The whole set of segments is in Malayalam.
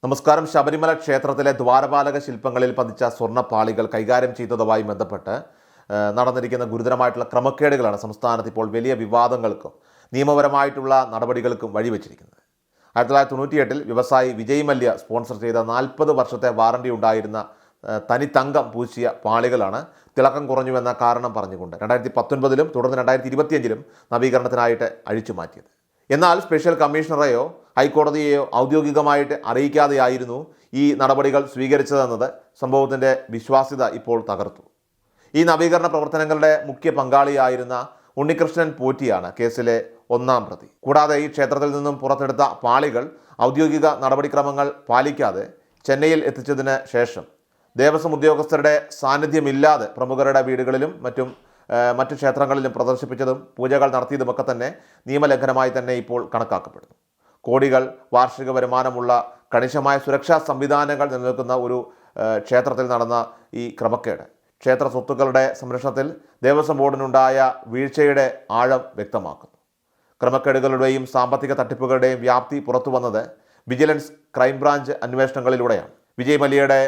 നമസ്കാരം. ശബരിമല ക്ഷേത്രത്തിലെ ദ്വാരപാലക ശില്പങ്ങളിൽ പതിച്ച സ്വർണ്ണപ്പാളികൾ കൈകാര്യം ചെയ്തതുമായി ബന്ധപ്പെട്ട് നടന്നിരിക്കുന്ന ഗുരുതരമായിട്ടുള്ള ക്രമക്കേടുകളാണ് സംസ്ഥാനത്ത് ഇപ്പോൾ വലിയ വിവാദങ്ങൾക്കും നിയമപരമായിട്ടുള്ള നടപടികൾക്കും വഴിവെച്ചിരിക്കുന്നത്. 1998 വ്യവസായി വിജയ് മല്യ സ്പോൺസർ ചെയ്ത 40 വർഷത്തെ വാറണ്ടി ഉണ്ടായിരുന്ന തനി തങ്കം പൂശിയ പാളികളാണ് തിളക്കം കുറഞ്ഞുവെന്ന കാരണം പറഞ്ഞുകൊണ്ട് 2019 തുടർന്ന് 2025 നവീകരണത്തിനായിട്ട് അഴിച്ചു മാറ്റിയത്. എന്നാൽ സ്പെഷ്യൽ കമ്മീഷണറെയോ ഹൈക്കോടതിയെയോ ഔദ്യോഗികമായിട്ട് അറിയിക്കാതെയായിരുന്നു ഈ നടപടികൾ സ്വീകരിച്ചതെന്നത് സംഭവത്തിൻ്റെ വിശ്വാസ്യത ഇപ്പോൾ തകർത്തു. ഈ നവീകരണ പ്രവർത്തനങ്ങളുടെ മുഖ്യ പങ്കാളിയായിരുന്ന ഉണ്ണികൃഷ്ണൻ പോറ്റിയാണ് കേസിലെ ഒന്നാം പ്രതി. കൂടാതെ ഈ ക്ഷേത്രത്തിൽ നിന്നും പുറത്തെടുത്ത പാളികൾ ഔദ്യോഗിക നടപടിക്രമങ്ങൾ പാലിക്കാതെ ചെന്നൈയിൽ എത്തിച്ചതിന് ശേഷം ദേവസ്വം ഉദ്യോഗസ്ഥരുടെ സാന്നിധ്യമില്ലാതെ പ്രമുഖരുടെ വീടുകളിലും മറ്റു ക്ഷേത്രങ്ങളിലും പ്രദർശിപ്പിച്ചതും പൂജകൾ നടത്തിയതുമൊക്കെ തന്നെ നിയമലംഘനമായി തന്നെ ഇപ്പോൾ കണക്കാക്കപ്പെടുന്നു. കോടികൾ വാർഷിക വരുമാനമുള്ള കണിശമായ സുരക്ഷാ സംവിധാനങ്ങൾ നിലനിൽക്കുന്ന ഒരു ക്ഷേത്രത്തിൽ നടന്ന ഈ ക്രമക്കേട് ക്ഷേത്ര സ്വത്തുക്കളുടെ സംരക്ഷണത്തിൽ ദേവസ്വം ബോർഡിനുണ്ടായ വീഴ്ചയുടെ ആഴം വ്യക്തമാക്കുന്നു. ക്രമക്കേടുകളുടെയും സാമ്പത്തിക തട്ടിപ്പുകളുടെയും വ്യാപ്തി പുറത്തു വന്നത് വിജിലൻസ് ക്രൈംബ്രാഞ്ച് അന്വേഷണങ്ങളിലൂടെയാണ്. വിജയ് മല്യയുടെ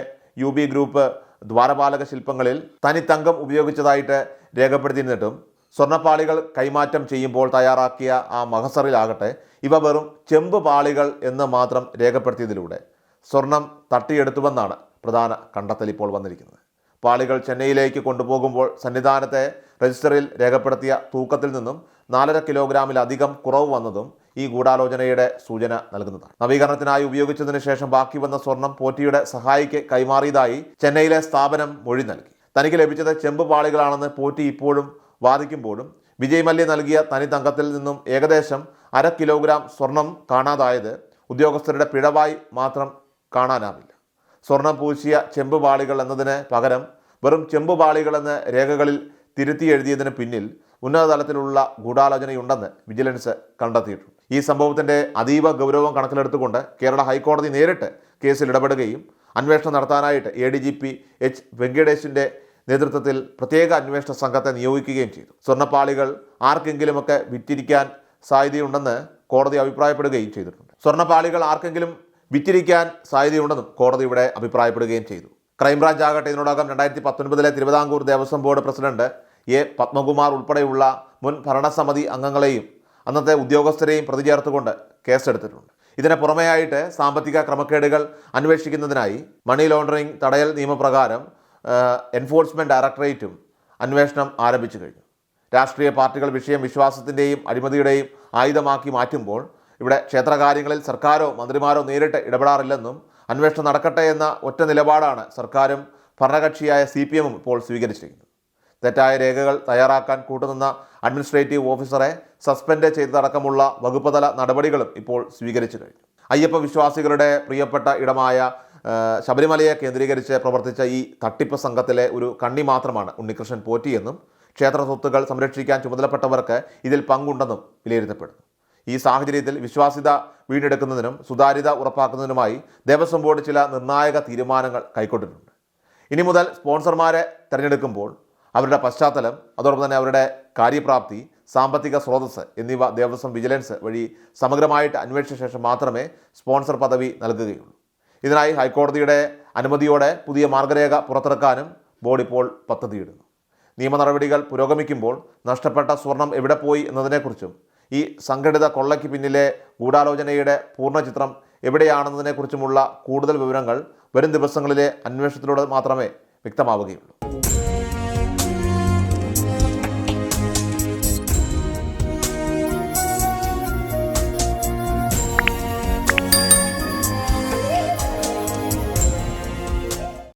UB ഗ്രൂപ്പ് ദ്വാരപാലക ശില്പങ്ങളിൽ തനി തങ്കം ഉപയോഗിച്ചതായിട്ട് രേഖപ്പെടുത്തിയിരുന്നിട്ടും സ്വർണ്ണപ്പാളികൾ കൈമാറ്റം ചെയ്യുമ്പോൾ തയ്യാറാക്കിയ ആ മഹസറിലാകട്ടെ ഇവ വെറും ചെമ്പ് പാളികൾ എന്ന് മാത്രം രേഖപ്പെടുത്തിയതിലൂടെ സ്വർണം തട്ടിയെടുത്തുവെന്നാണ് പ്രധാന കണ്ടെത്തൽ ഇപ്പോൾ വന്നിരിക്കുന്നത്. പാളികൾ ചെന്നൈയിലേക്ക് കൊണ്ടുപോകുമ്പോൾ സന്നിധാനത്തെ രജിസ്റ്ററിൽ രേഖപ്പെടുത്തിയ തൂക്കത്തിൽ നിന്നും 4.5 കിലോഗ്രാമിലധികം കുറവ് വന്നതും ഈ ഗൂഢാലോചനയുടെ സൂചന നൽകുന്നതാണ്. നവീകരണത്തിനായി ഉപയോഗിച്ചതിന് ശേഷം ബാക്കി വന്ന സ്വർണം പോറ്റിയുടെ സഹായിക്ക് കൈമാറിയതായി ചെന്നൈയിലെ സ്ഥാപനം മൊഴി നൽകി. തനിക്ക് ലഭിച്ചത് ചെമ്പ് പാളികളാണെന്ന് പോറ്റി ഇപ്പോഴും വാദിക്കുമ്പോഴും വിജയ് മല്യ നൽകിയ തനി തങ്കത്തിൽ നിന്നും ഏകദേശം 1/2 കിലോഗ്രാം സ്വർണം കാണാതായത് ഉദ്യോഗസ്ഥരുടെ പിഴവായി മാത്രം കാണാനാവില്ല. സ്വർണം പൂശിയ ചെമ്പ് പാളികൾ എന്നതിന് പകരം വെറും ചെമ്പ് പാളികളെന്ന് രേഖകളിൽ തിരുത്തി എഴുതിയതിന് പിന്നിൽ ഉന്നതതലത്തിലുള്ള ഗൂഢാലോചനയുണ്ടെന്ന് വിജിലൻസ് കണ്ടെത്തിയിട്ടുണ്ട്. ഈ സംഭവത്തിൻ്റെ അതീവ ഗൗരവം കണക്കിലെടുത്തുകൊണ്ട് കേരള ഹൈക്കോടതി നേരിട്ട് കേസിൽ ഇടപെടുകയും അന്വേഷണം നടത്താനായിട്ട് ADGP H. വെങ്കടേഷിൻ്റെ നേതൃത്വത്തിൽ പ്രത്യേക അന്വേഷണ സംഘത്തെ നിയോഗിക്കുകയും ചെയ്തു. സ്വർണ്ണപ്പാളികൾ ആർക്കെങ്കിലുമൊക്കെ വിറ്റിരിക്കാൻ സാധ്യതയുണ്ടെന്ന് കോടതി അഭിപ്രായപ്പെടുകയും ചെയ്തിട്ടുണ്ട്. സ്വർണ്ണപ്പാളികൾ ആർക്കെങ്കിലും വിറ്റിരിക്കാൻ സാധ്യതയുണ്ടെന്നും കോടതി ഇവിടെ അഭിപ്രായപ്പെടുകയും ചെയ്തു. ക്രൈംബ്രാഞ്ച് ആകട്ടെ ഇതിനോടകം 2019 Thiruvithamkoor Devaswom board president A. Padmakumar ഉൾപ്പെടെയുള്ള മുൻ ഭരണസമിതി അംഗങ്ങളെയും അന്നത്തെ ഉദ്യോഗസ്ഥരെയും പ്രതി ചേർത്തുകൊണ്ട് കേസെടുത്തിട്ടുണ്ട്. ഇതിന് പുറമെയായിട്ട് സാമ്പത്തിക ക്രമക്കേടുകൾ അന്വേഷിക്കുന്നതിനായി മണി ലോണ്ടറിംഗ് തടയൽ നിയമപ്രകാരം എൻഫോഴ്സ്മെൻറ്റ് ഡയറക്ടറേറ്റും അന്വേഷണം ആരംഭിച്ചു കഴിഞ്ഞു. രാഷ്ട്രീയ പാർട്ടികൾ വിഷയം വിശ്വാസത്തിൻ്റെയും അഴിമതിയുടെയും ആയുധമാക്കി മാറ്റുമ്പോൾ ഇവിടെ ക്ഷേത്രകാര്യങ്ങളിൽ സർക്കാരോ മന്ത്രിമാരോ നേരിട്ട് ഇടപെടാറില്ലെന്നും അന്വേഷണം നടക്കട്ടെ എന്ന ഒറ്റ നിലപാടാണ് സർക്കാരും ഭരണകക്ഷിയായ CPM ഇപ്പോൾ സ്വീകരിച്ചിരിക്കുന്നത്. തെറ്റായ രേഖകൾ തയ്യാറാക്കാൻ കൂട്ടുനിന്ന അഡ്മിനിസ്ട്രേറ്റീവ് ഓഫീസറെ സസ്പെൻഡ് ചെയ്തതടക്കമുള്ള വകുപ്പുതല നടപടികളും ഇപ്പോൾ സ്വീകരിച്ചു കഴിഞ്ഞു. അയ്യപ്പ വിശ്വാസികളുടെ പ്രിയപ്പെട്ട ഇടമായ ശബരിമലയെ കേന്ദ്രീകരിച്ച് പ്രവർത്തിച്ച ഈ തട്ടിപ്പ് സംഘത്തിലെ ഒരു കണ്ണി മാത്രമാണ് ഉണ്ണികൃഷ്ണൻ പോറ്റിയെന്നും ക്ഷേത്ര സ്വത്തുക്കൾ സംരക്ഷിക്കാൻ ചുമതലപ്പെട്ടവർക്ക് ഇതിൽ പങ്കുണ്ടെന്നും വിലയിരുത്തപ്പെടുന്നു. ഈ സാഹചര്യത്തിൽ വിശ്വാസ്യത വീണ്ടെടുക്കുന്നതിനും സുതാര്യത ഉറപ്പാക്കുന്നതിനുമായി ദേവസ്വം ബോർഡ് ചില നിർണായക തീരുമാനങ്ങൾ കൈക്കൊണ്ടിട്ടുണ്ട്. ഇനി മുതൽ സ്പോൺസർമാരെ തിരഞ്ഞെടുക്കുമ്പോൾ അവരുടെ പശ്ചാത്തലം, അതോടൊപ്പം തന്നെ അവരുടെ കാര്യപ്രാപ്തി, സാമ്പത്തിക സ്രോതസ്സ് എന്നിവ ദേവസ്വം വിജിലൻസ് വഴി സമഗ്രമായിട്ട് അന്വേഷിച്ച ശേഷം മാത്രമേ സ്പോൺസർ പദവി നൽകുകയുള്ളൂ. ഇതിനായി ഹൈക്കോടതിയുടെ അനുമതിയോടെ പുതിയ മാർഗരേഖ പുറത്തിറക്കാനും ബോർഡ് ഇപ്പോൾ പദ്ധതിയിടുന്നു. നിയമ നടപടികൾ പുരോഗമിക്കുമ്പോൾ നഷ്ടപ്പെട്ട സ്വർണം എവിടെ പോയി എന്നതിനെക്കുറിച്ചും ഈ സംഘടിത കൊള്ളയ്ക്ക് പിന്നിലെ ഗൂഢാലോചനയുടെ പൂർണ്ണചിത്രം എവിടെയാണെന്നതിനെക്കുറിച്ചുമുള്ള കൂടുതൽ വിവരങ്ങൾ വരും ദിവസങ്ങളിലെ അന്വേഷണത്തിലൂടെ മാത്രമേ വ്യക്തമാവുകയുള്ളൂ.